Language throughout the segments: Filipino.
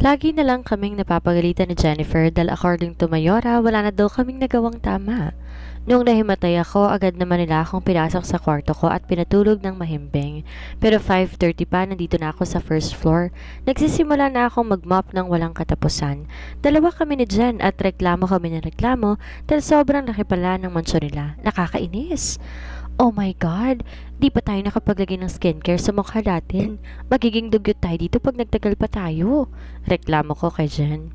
Lagi na lang kaming napapagalitan ni Jennifer dahil according to Mayora, wala na daw kaming nagawang tama. Noong nahimatay ako, agad naman nila akong pinasok sa kwarto ko at pinatulog ng mahimbing. Pero 5:30 pa, nandito na ako sa first floor. Nagsisimula na akong mag-mop ng walang katapusan. Dalawa kami ni Jen at reklamo kami ng reklamo dahil sobrang laki pala ng mansyon nila. Nakakainis. Oh my God! Di pa tayo nakapaglagay ng skincare sa mukha natin. Magiging dugyot tayo dito pag nagtagal pa tayo. Reklamo ko kay Jen.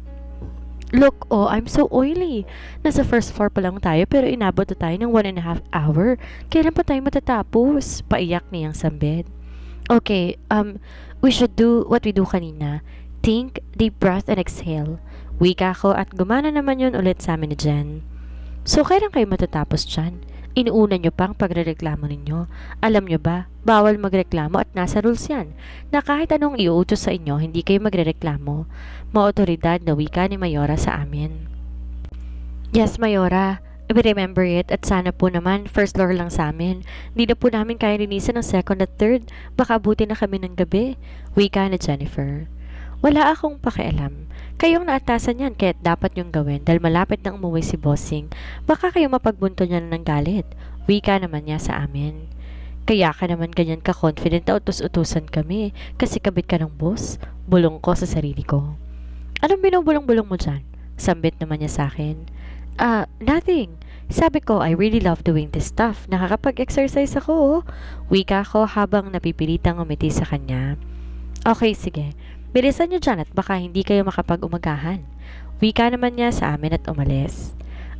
Look, oh, I'm so oily. Nasa first floor pa lang tayo pero inabot na tayo ng 1.5 hour. Kailan pa tayo matatapos? Paiyak niyang sambit. Okay, we should do what we do kanina. Think, deep breath, and exhale. Wika ko at gumana naman yun ulit sa amin ni Jen. So, kailan kayo matatapos dyan? Inuuna nyo pang pagrereklamo ninyo. Alam nyo ba, bawal magreklamo at nasa rules yan, na kahit anong iuutos sa inyo, hindi kayo magrereklamo. Maotoridad na wika ni Mayora sa amin. Yes, Mayora. We remember it at sana po naman, first floor lang sa amin. Hindi na po namin kaya linisan ng second at third. Baka abutin na kami ng gabi. Wika ni Jennifer. Wala akong pakialam. Kayong naatasan yan kaya't dapat yung gawin dahil malapit na umuwi si Bossing. Baka kayo mapagbunto niya ng galit. Wika naman niya sa amin. Kaya ka naman ganyan ka-confident na utos-utusan kami kasi kabit ka ng boss. Bulong ko sa sarili ko. Anong binubulong-bulong mo dyan? Sambit naman niya sa akin. Nothing. Sabi ko, I really love doing this stuff. Nakakapag-exercise ako. Wika ko habang napipilitang umiti sa kanya. Okay, sige. Bilisan niyo dyan at baka hindi kayo makapag-umagahan. Wika naman niya sa amin at umalis.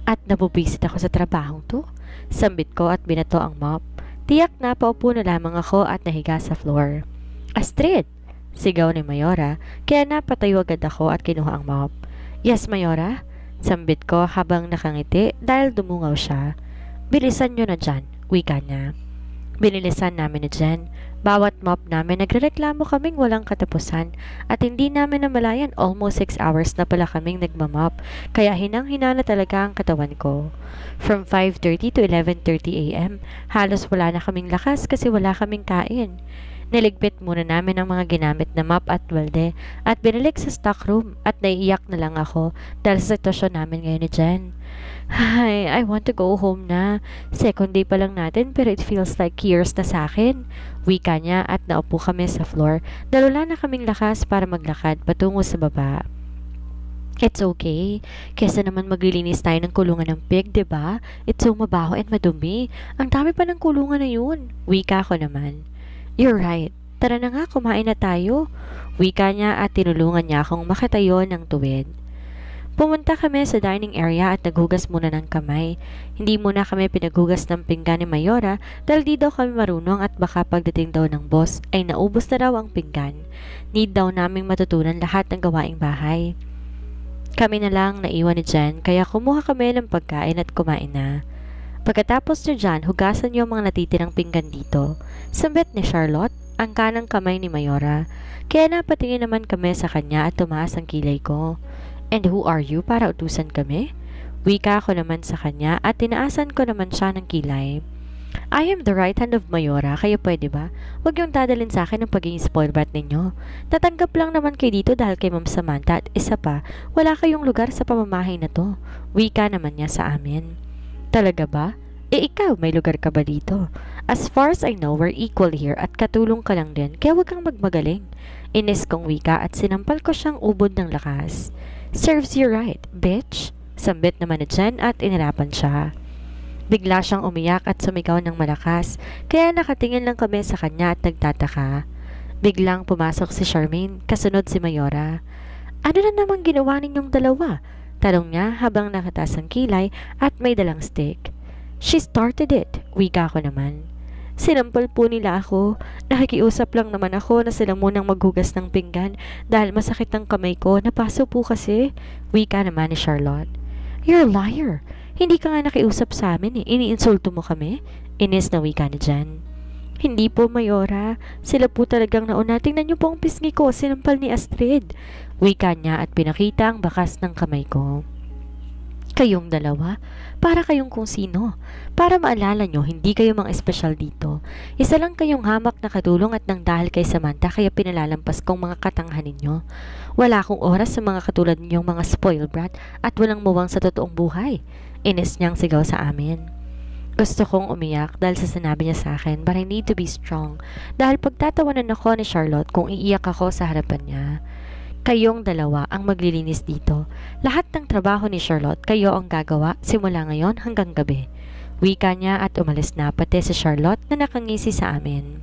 At nabubisit ako sa trabahong to. Sambit ko at binato ang mop. Tiyak na paupo na lamang ako at nahiga sa floor. Astrid! Sigaw ni Mayora, kaya napatayo agad ako at kinuha ang mop. Yes, Mayora? Sambit ko habang nakangiti dahil dumungaw siya. Bilisan niyo na dyan, wika niya. Binilisan namin ni Jen. Bawat mop namin nagrereklamo kaming walang katapusan at hindi namin namalayan almost 6 hours na pala kaming nagmamop kaya hinang-hina na talaga ang katawan ko. From 5:30 to 11:30 a.m. halos wala na kaming lakas kasi wala kaming kain. Niligpit muna namin ang mga ginamit na mop at balde at binalik sa stock room at naiiyak na lang ako dahil sa sitwasyon namin ngayon ni Jen. Ay, I want to go home na. Second day pa lang natin pero it feels like years na sa akin. Wika niya at naupo kami sa floor dahil wala na kaming lakas para maglakad patungo sa baba. It's okay. Kesa naman maglilinis tayo ng kulungan ng pig, diba? It's so mabaho and madumi. Ang dami pa ng kulungan na yun. Wika ko naman. You're right. Tara na nga, kumain na tayo. Wika niya at tinulungan niya akong makatayo ng tuwid. Pumunta kami sa dining area at naghugas muna ng kamay. Hindi muna kami pinaghugas ng pinggan ni Mayora dahil di daw kami marunong at baka pagdating daw ng boss ay naubos na raw ang pinggan. Need daw naming matutunan lahat ng gawaing bahay. Kami na lang naiwan ni Jen kaya kumuha kami ng pagkain at kumain na. Pagkatapos niyo dyan, hugasan niyo ang mga natitirang pinggan dito. Sambit ni Charlotte ang kanang kamay ni Mayora. Kaya napatingin naman kami sa kanya at tumaas ang kilay ko. And who are you para utusan kami? Wika ko naman sa kanya at tinaasan ko naman siya ng kilay. I am the right hand of Mayora, kaya pwede ba? Huwag yung dadalhin sa akin ng pagiging spoilbrat ninyo. Tatanggap lang naman kayo dito dahil kay Ma'am Samantha at isa pa, wala kayong lugar sa pamamahay na to. Wika naman niya sa amin. Talaga ba? Ikaw, may lugar ka ba dito? As far as I know, we're equal here at katulong ka lang din, kaya huwag kang magmagaling. Inis kong wika at sinampal ko siyang ubod ng lakas. Serves you right, bitch. Sambit naman ni Jen at inirapan siya. Bigla siyang umiyak at sumigaw ng malakas, kaya nakatingin lang kami sa kanya at nagtataka. Biglang pumasok si Charmaine, kasunod si Mayora. Ano na namang ginawa ninyong dalawa? Tanong niya habang nakataas ang kilay at may dalang stick. She started it, wika ko naman. Sinampal po nila ako. Nakikiusap lang naman ako na sila munang maghugas ng pinggan dahil masakit ang kamay ko. Napaso po kasi. Wika naman ni Charlotte. You're a liar. Hindi ka nga nakiusap sa amin eh. Iniinsulto mo kami. Inis na wika ni Jen. Hindi po, Mayora. Sila po talagang nauna. Tingnan niyo po ang pisngi ko. Sinampal ni Astrid. Wika niya at pinakita ang bakas ng kamay ko. Kayong dalawa? Para kayong kung sino. Para maalala nyo, hindi kayo mga espesyal dito. Isa lang kayong hamak na katulong at nang dahil kay Samantha kaya pinalampas kong mga katanghanin nyo. Wala akong oras sa mga katulad ninyong mga spoiled brat at walang muwang sa totoong buhay. Inis niyang sigaw sa amin. Gusto kong umiyak dahil sa sinabi niya sa akin, but I need to be strong. Dahil pagtatawanan ako ni Charlotte kung iiyak ako sa harapan niya. Kayong dalawa ang maglilinis dito. Lahat ng trabaho ni Charlotte, kayo ang gagawa simula ngayon hanggang gabi. Wika niya at umalis na pati si Charlotte na nakangisi sa amin.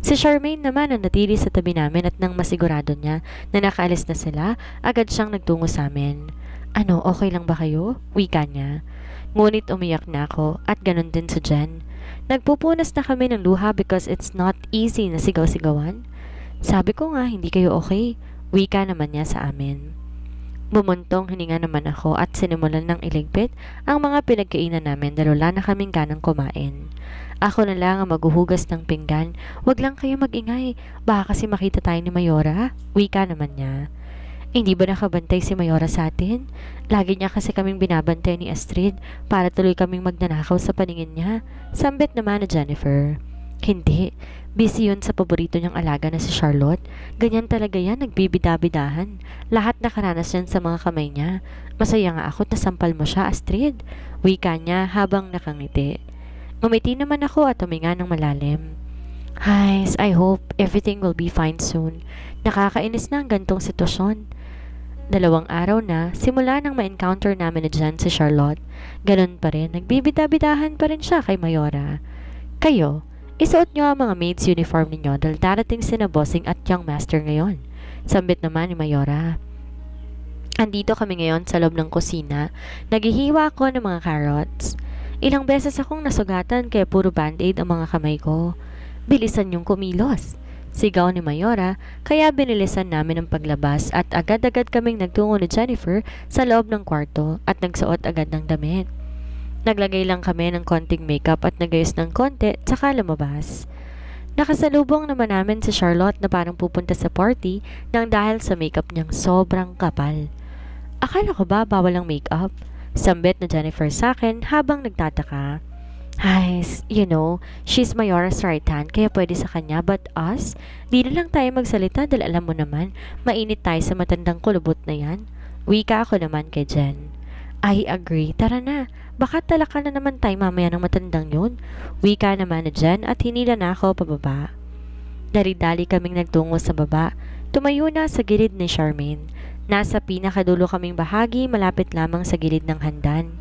Si Charmaine naman ang natili sa tabi namin at nang masigurado niya na nakaalis na sila, agad siyang nagtungo sa amin. Ano, okay lang ba kayo? Wika niya. Ngunit umiyak na ako at ganun din si Jen. Nagpupunas na kami ng luha because it's not easy na sigaw-sigawan. Sabi ko nga hindi kayo okay. Wika naman niya sa amin. Bumuntong hininga naman ako at sinimulan ng iligpit ang mga pinagkainan namin dahil wala na kaming ganang kumain. Ako na lang ang maghuhugas ng pinggan. Wag lang kayo magingay. Baka kasi makita tayo ni Mayora. Wika naman niya. Hindi ba nakabantay si Mayora sa atin? Lagi niya kasi kaming binabantay ni Astrid para tuloy kaming magnanakaw sa paningin niya. Sambit naman ni Jennifer. Hindi. Busy yun sa paborito niyang alaga na si Charlotte. Ganyan talaga yan, nagbibidabidahan. Lahat nakaranas yan sa mga kamay niya. Masaya nga ako na sampal mo siya, Astrid. Wika niya habang nakangiti. Ngumiti naman ako at huminga ng malalim. Guys, I hope everything will be fine soon. Nakakainis na ang gantong sitwasyon. 2 araw na, simula nang ma-encounter namin na dyan si Charlotte. Ganun pa rin, nagbibidabidahan pa rin siya kay Mayora. Kayo, isuot nyo ang mga maid's uniform ninyo dahil darating sina Bossing at Young Master ngayon. Sambit naman ni Mayora. Andito kami ngayon sa loob ng kusina. Naghihiwa ako ng mga carrots. Ilang beses akong nasugatan kaya puro band-aid ang mga kamay ko. Bilisan yung kumilos. Sigaw ni Mayora, kaya binilisan namin ang paglabas at agad-agad kaming nagtungo ni Jennifer sa loob ng kwarto at nagsuot agad ng damit. Naglagay lang kami ng konting makeup at nagayos ng konti tsaka lumabas. Nakasalubong naman namin si Charlotte na parang pupunta sa party nang dahil sa makeup niyang sobrang kapal. Akala ko ba bawal ang makeup? Sambit na Jennifer sa akin habang nagtataka. Guys, you know, she's Mayora's right hand kaya pwede sa kanya but us, di na lang tayo magsalita dahil alam mo naman, mainit tayo sa matandang kulubot na yan. Wika ako naman kay Jen. I agree, tara na. Baka talaka na naman tayo mamaya ng matandang yun. Wika naman na Jen at hinila na ako pababa. Dali-dali kaming nagtungo sa baba. Tumayo na sa gilid ni Charmaine. Nasa pinakadulo kaming bahagi malapit lamang sa gilid ng handan.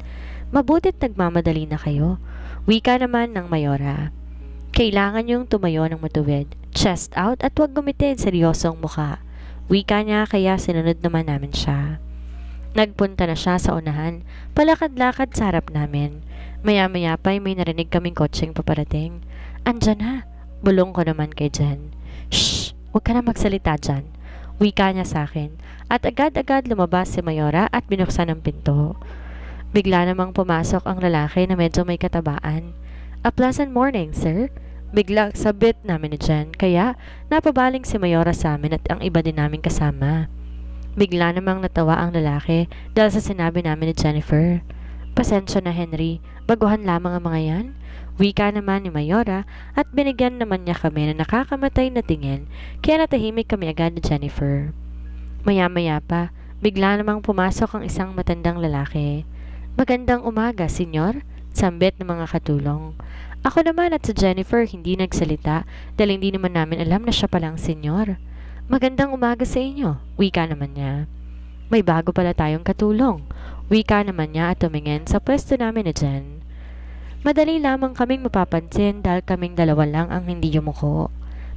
Mabutit nagmamadali na kayo. Wika naman ng Mayora. Kailangan yung tumayo ng matuwid. Chest out at huwag gumitin seryosong mukha. Wika niya kaya sinunod naman namin siya. Nagpunta na siya sa unahan. Palakad-lakad sa harap namin. Maya-maya pa'y may narinig kaming kotseng paparating. Andyan na. Bulong ko naman kay Jen. Shh! Huwag ka na magsalita dyan. Wika niya sa akin. At agad-agad lumabas si Mayora at binuksan ang pinto. Bigla namang pumasok ang lalaki na medyo may katabaan. A pleasant morning, sir. Biglang sabit namin ni Jen, kaya napabaling si Mayora sa amin at ang iba din namin kasama. Bigla namang natawa ang lalaki dahil sa sinabi namin ni Jennifer. Pasensya na Henry, baguhan lamang ang mga yan. Wika naman ni Mayora at binigyan naman niya kami na nakakamatay na tingin kaya natahimik kami agad ni Jennifer. Maya-maya pa, bigla namang pumasok ang isang matandang lalaki. Magandang umaga, senyor, sambit ng mga katulong. Ako naman at si Jennifer hindi nagsalita dahil hindi naman namin alam na siya palang senyor. Magandang umaga sa inyo, wika naman niya. May bago pala tayong katulong. Wika naman niya at tumingin sa pwesto namin ni Jen. Madali lamang kaming mapapansin dahil kaming dalawa lang ang hindi yumuko.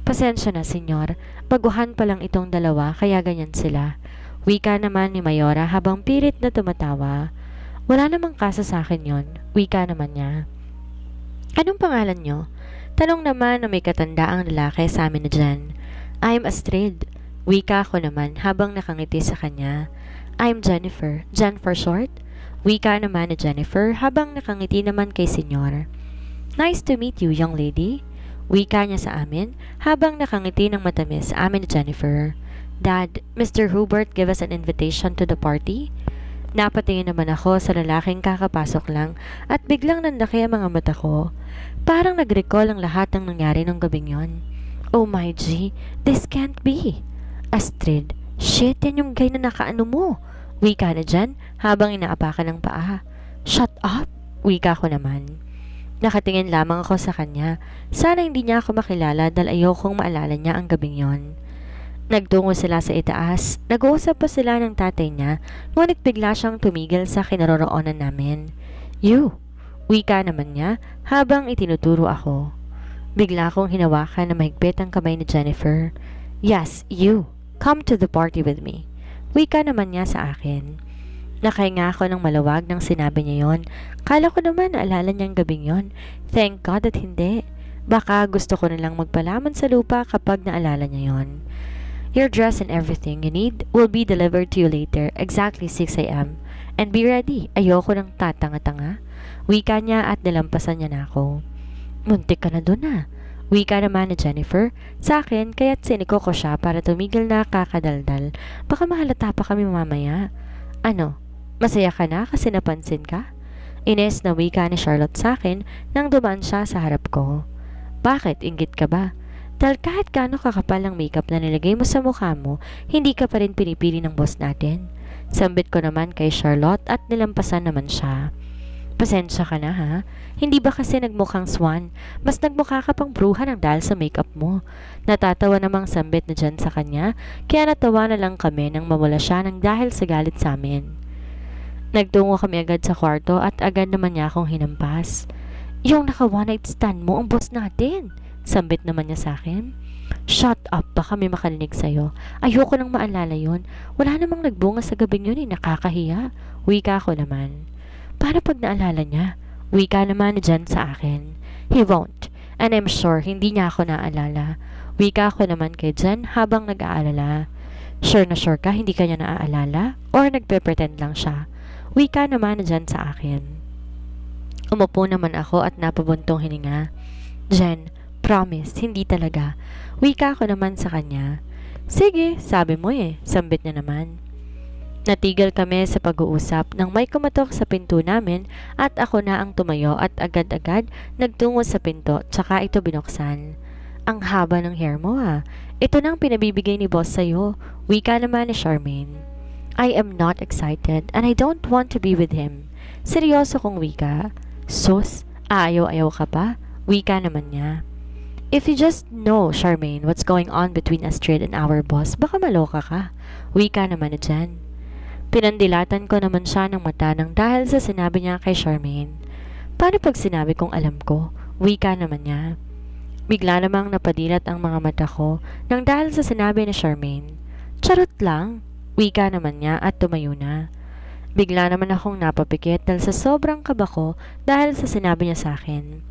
Pasensya na, senyor. Baguhan pa lang itong dalawa kaya ganyan sila. Wika naman ni Mayora habang pilit na tumatawa. Wala namang kaso sa akin yon, wika naman niya. Anong pangalan niyo? Tanong naman na may katandaang lalaki sa amin na Jen. I'm Astrid. Wika ko naman habang nakangiti sa kanya. I'm Jennifer. Jen for short? Wika naman ni Jennifer habang nakangiti naman kay senyor. Nice to meet you, young lady. Wika niya sa amin habang nakangiti ng matamis sa amin ni Jennifer. Dad, Mr. Hubert gave us an invitation to the party. Napatingin naman ako sa lalaking kakapasok lang at biglang nandaki ang mga mata ko. Parang nag-recall ang lahat ng nangyari nung gabing yon. Oh my G, this can't be. Astrid, shit, yan yung guy na nakaano mo. Wika na dyan habang inaapakan ng paa. Shut up, wika ko naman. Nakatingin lamang ako sa kanya. Sana hindi niya ako makilala dahil ayokong maalala niya ang gabing yon. Nagtungo sila sa itaas. Nag-uusap pa sila ng tatay niya, ngunit bigla siyang tumigil sa kinaroroonan namin. You, wika naman niya habang itinuturo ako. Bigla akong hinawakan na mahigpit ang kamay ni Jennifer. Yes, you. Come to the party with me. Wika naman niya sa akin. Nakahinga ako ng malawag nang sinabi niya yon. Kala ko naman naalala niyang gabing yon. Thank God at hindi. Baka gusto ko nilang magpalaman sa lupa kapag naalala niya yon. Your dress and everything you need will be delivered to you later, exactly 6 a.m. And be ready. Ayoko ng tatanga-tanga. Wika niya at nilampasan niya na ako. Muntik ka na dun ah. Wika naman ni Jennifer sa akin kaya't siniko ko siya para tumigil na kakadaldal. Baka mahalata pa kami mamaya. Ano? Masaya ka na kasi napansin ka? Ines na wika ni Charlotte sa akin nang dumaan siya sa harap ko. Bakit? Inggit ka ba? Dahil kahit gaano kakapal ang makeup na nilagay mo sa mukha mo, hindi ka pa rin pinipili ng boss natin. Sambit ko naman kay Charlotte at nilampasan naman siya. Pasensya ka na ha? Hindi ba kasi nagmukhang swan? Mas nagmukha ka pang bruha ng dahil sa makeup mo. Natatawa namang sambit na dyan sa kanya, kaya natawa na lang kami nang mawala siya ng dahil sa galit sa amin. Nagtungo kami agad sa kwarto at agad naman niya akong hinampas. Yung naka one night stand mo ang boss natin. Sambit naman niya sa akin. Shut up, baka may makalinig sa'yo. Ayoko nang maalala yon. Wala namang nagbunga sa gabing yun eh, nakakahiya. Wika ko naman. Paano pag naalala niya? Wika naman dyan sa akin. He won't. And I'm sure hindi niya ako naaalala. Wika ko naman kay Jen habang nag-aalala. Sure na sure ka hindi ka niya naaalala? Or nagpe-pretend lang siya? Wika naman dyan sa akin. Umupo naman ako at napabuntong hininga. Jen, promise, hindi talaga. Wika ko naman sa kanya. Sige, sabi mo eh, sambit niya naman. Natigil kami sa pag-uusap nang may kumatok sa pinto namin at ako na ang tumayo at agad-agad nagtungo sa pinto tsaka ito binuksan. Ang haba ng hair mo ah. Ito nang pinabibigay ni boss sa'yo. Wika naman ni Charmaine. I am not excited and I don't want to be with him. Seryoso kong wika. Sus, ayaw-ayaw ka pa? Wika naman niya. If you just know, Charmaine, what's going on between Astrid and our boss, baka maloka ka. Wika naman na dyan. Pinandilatan ko naman siya ng mata nang dahil sa sinabi niya kay Charmaine. Paano pag sinabi kong alam ko? Wika naman niya. Bigla namang napadilat ang mga mata ko nang dahil sa sinabi ni Charmaine. Charot lang. Wika naman niya at tumayo na. Bigla naman akong napapikit dahil sa sobrang kaba ko dahil sa sinabi niya sa akin.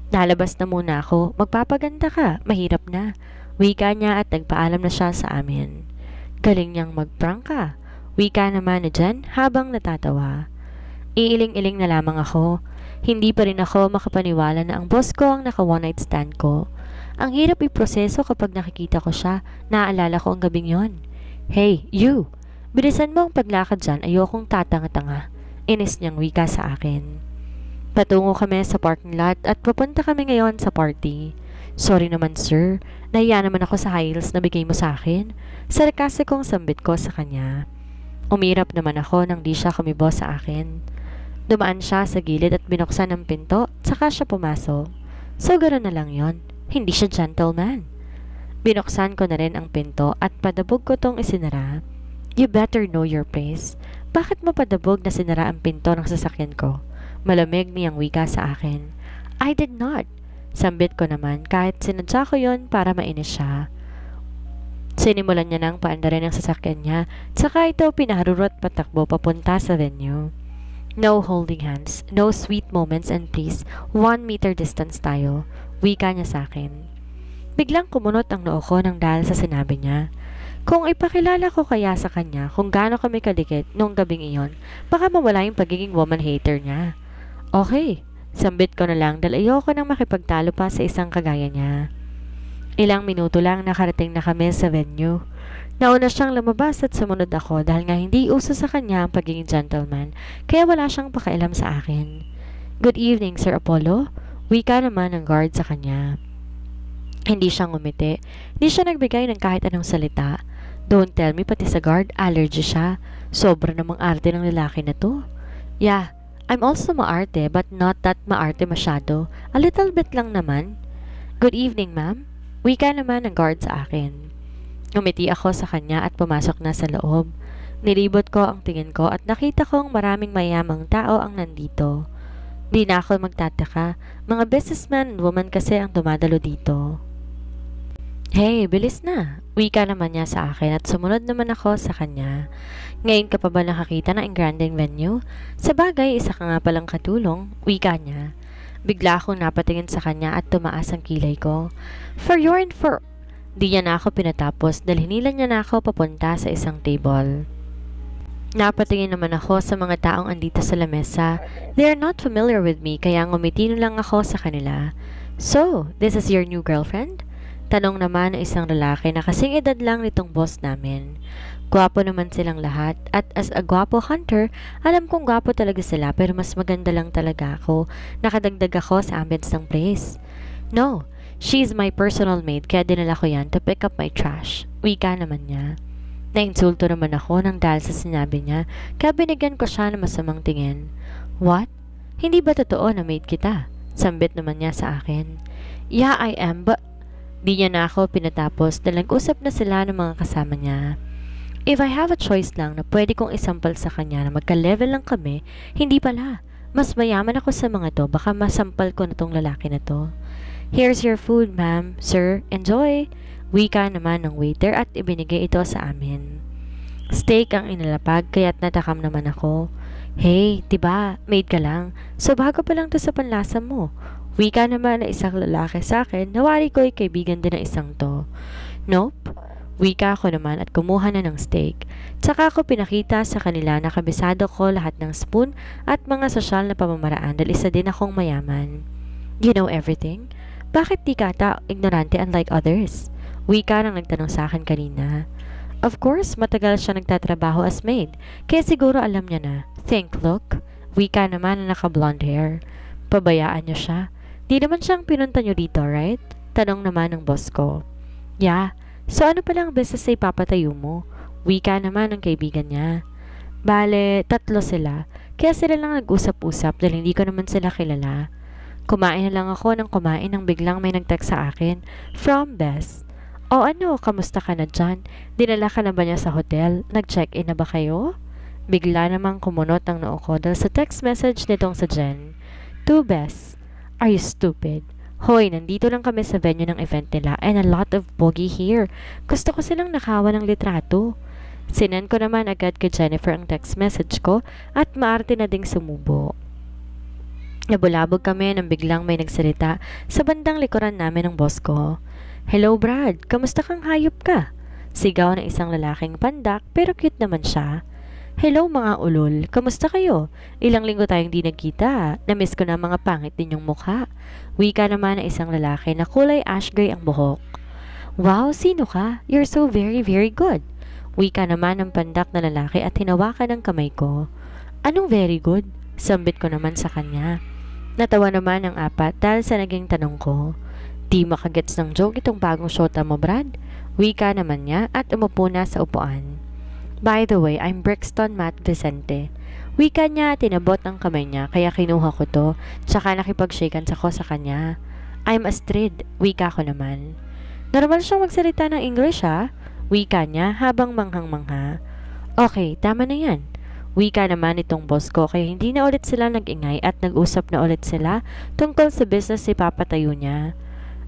Lalabas na muna ako, magpapaganda ka, mahirap na. Wika niya at nagpaalam na siya sa amin. Galing niyang mag-prank ka. Wika naman na dyan habang natatawa. Iiling-iling na lamang ako. Hindi pa rin ako makapaniwala na ang boss ko ang naka one night stand ko. Ang hirap iproseso kapag nakikita ko siya, naaalala ko ang gabing yon. Hey, you! Bilisan mo ang paglakad dyan, ayokong tatanga-tanga. Inis niyang wika sa akin. Patungo kami sa parking lot at papunta kami ngayon sa party. Sorry naman sir, nahiya naman ako sa high heels na bigay mo sa akin. Sarkasikong sambit ko sa kanya. Umirap naman ako nang di siya kumibo sa akin. Dumaan siya sa gilid at binuksan ang pinto, saka siya pumasok. So gano'n na lang yon, hindi siya gentleman. Binuksan ko na rin ang pinto at padabog ko tong isinara. You better know your place. Bakit mo padabog na sinara ang pinto ng sasakyan ko? Malamig niyang wika sa akin. I did not. Sambit ko naman kahit sinadya ko yon para mainis siya. Sinimulan niya nang paandarin ang sasakyan niya, saka ito pinaharurot patakbo papunta sa venue. No holding hands, no sweet moments and please, 1 meter distance tayo. Wika niya sa akin. Biglang kumunot ang noo ko nang dahil sa sinabi niya. Kung ipakilala ko kaya sa kanya kung gaano kami kadikit noong gabing iyon, baka mawala yung pagiging woman hater niya. Okay, sambit ko na lang dahil ayoko nang makipagtalo pa sa isang kagaya niya. Ilang minuto lang nakarating na kami sa venue. Nauna siyang lumabas at sumunod ako dahil nga hindi uso sa kanya ang pagiging gentleman, kaya wala siyang pakialam sa akin. Good evening, Sir Apollo. Wika naman ng guard sa kanya. Hindi siya ngumiti. Hindi siya nagbigay ng kahit anong salita. Don't tell me pati sa guard, allergy siya. Sobra namang arte ng lalaki na to. Yeah, I'm also maarte but not that maarte masyado. A little bit lang naman. Good evening, ma'am. Wika naman ng guard sa akin. Ngumiti ako sa kanya at pumasok na sa loob. Nilibot ko ang tingin ko at nakita kong maraming mayamang tao ang nandito. Di na ako magtataka. Mga businessman and woman kasi ang dumadalo dito. Hey, bilis na. Wika naman niya sa akin at sumunod naman ako sa kanya. Ngayon ka pa ba nakakita ng engranding venue? Sa bagay, isa ka nga palang katulong. Wika niya. Bigla akong napatingin sa kanya at tumaas ang kilay ko. For your and for... Di niya na ako pinatapos dahil hinilan niya na ako papunta sa isang table. Napatingin naman ako sa mga taong andito sa lamesa. They are not familiar with me kaya ngumiti na lang ako sa kanila. So, this is your new girlfriend? Tanong naman ng isang lalaki na kasing edad lang nitong boss namin. Gwapo naman silang lahat at as a gwapo hunter, alam kong gwapo talaga sila pero mas maganda lang talaga ako. Nakadagdag ako sa ambience ng place. No, she's my personal maid kaya dinala ko yan to pick up my trash. Wika naman niya. Nainsulto naman ako nang dahil sa sinabi niya kaya binigyan ko siya ng masamang tingin. What? Hindi ba totoo na maid kita? Sambit naman niya sa akin. Yeah, I am but... Di niya na ako pinatapos dahil nag-usap na sila ng mga kasama niya. If I have a choice lang na pwede kong isampal sa kanya na magka-level lang kami, hindi pala. Mas mayaman ako sa mga to, baka masampal ko na tong lalaki na to. Here's your food, ma'am. Sir, enjoy. Wika naman ng waiter at ibinigay ito sa amin. Steak ang inalapag kaya't natakam naman ako. Hey, diba, maid ka lang. So bago pa lang to sa panlasa mo. Wika naman na isang lalaki sa akin, nawari ko'y kaibigan din ng isang to. Nope. Wika ako naman at kumuha na ng steak. Tsaka ako pinakita sa kanila na kabisado ko lahat ng spoon at mga sosyal na pamamaraan dahil isa din akong mayaman. You know everything? Bakit di ka ata ignorante unlike others? Wika nang nagtanong sa akin kanina. Of course, matagal siya nagtatrabaho as maid, kaya siguro alam niya na. Think, look. Wika naman na naka-blonde hair. Pabayaan niyo siya. Di naman siyang pinunta niyo dito, right? Tanong naman ng boss ko. Yeah. So ano palang business ay papatayo mo? Wika naman ng kaibigan niya. Bale, 3 sila. Kaya sila lang nag-usap-usap dahil hindi ko naman sila kilala. Kumain na lang ako nang kumain nang biglang may nag-text sa akin. From Bess. O ano, kamusta ka na dyan? Dinala ka na ba niya sa hotel? Nag-check-in na ba kayo? Bigla namang kumunot ang noo ko dahil sa text message nitong sa Jen. To Bess. Are you stupid? Hoy, nandito lang kami sa venue ng event nila and a lot of bogey here. Gusto ko silang nakawa ng litrato. Sinend ko naman agad kay Jennifer ang text message ko at maarte na ding sumubo. Nabulabog kami nang biglang may nagsalita sa bandang likuran namin ng boss ko. Hello Brad, kamusta kang hayop ka? Sigaw ng isang lalaking pandak pero cute naman siya. Hello mga ulol, kamusta kayo? Ilang linggo tayong di nagkita. Namiss ko na mga pangit ninyong mukha. Wika naman ng isang lalaki na kulay ash gray ang buhok. Wow, sino ka? You're so very very good. Wika naman ng pandak na lalaki at hinawakan ng kamay ko. Anong very good? Sambit ko naman sa kanya. Natawa naman ang apat dahil sa naging tanong ko. Di makagets ng joke itong bagong shota mo Brad? Wika naman niya at umupo na sa upuan. By the way, I'm Brixton Matt Vicente. Wika niya, tinabot ang kamay niya, kaya kinuha ko to, tsaka nakipag-shakean ako sa kanya. I'm Astrid, wika ko naman. Normal siyang magsalita ng English ha? Wika niya habang manghang-mangha. Okay, tama na yan. Wika naman itong boss ko, kaya hindi na ulit sila nag-ingay at nag-usap na ulit sila tungkol sa business si papatayo niya.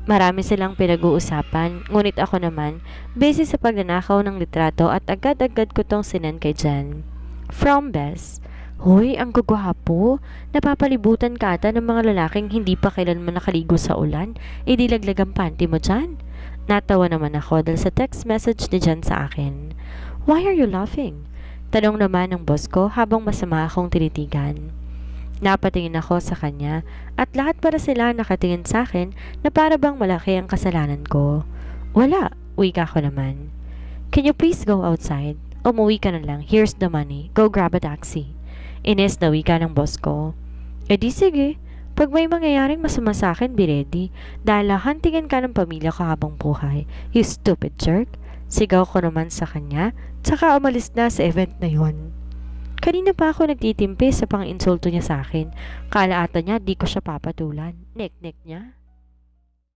Marami silang pinag-uusapan, ngunit ako naman, busy sa pagnanakaw ng litrato at agad-agad ko tong sinend kay Jen. From Bess. Hoy, ang gugwapo. Napapalibutan ka ata ng mga lalaking hindi pa kailanman nakaligo sa ulan. Idilaglag ang panty mo dyan. Natawa naman ako dahil sa text message ni Jen sa akin. Why are you laughing? Tanong naman ng boss ko habang masama akong tinitigan. Napatingin ako sa kanya at lahat para sila nakatingin sa akin na para bang malaki ang kasalanan ko. Wala, wika ko naman. Can you please go outside? Umuwi ka na lang. Here's the money. Go grab a taxi. Ines na wika ng boss ko. E di sige. Pag may mangyayaring masama sa akin, be ready. Dahil hahantingan ka ng pamilya ko habang buhay. You stupid jerk. Sigaw ko naman sa kanya, tsaka umalis na sa event na yon. Kanina pa ako nagtitimpi sa pang-insulto niya sa akin. Kala ata niya di ko siya papatulan. Nek-nek niya.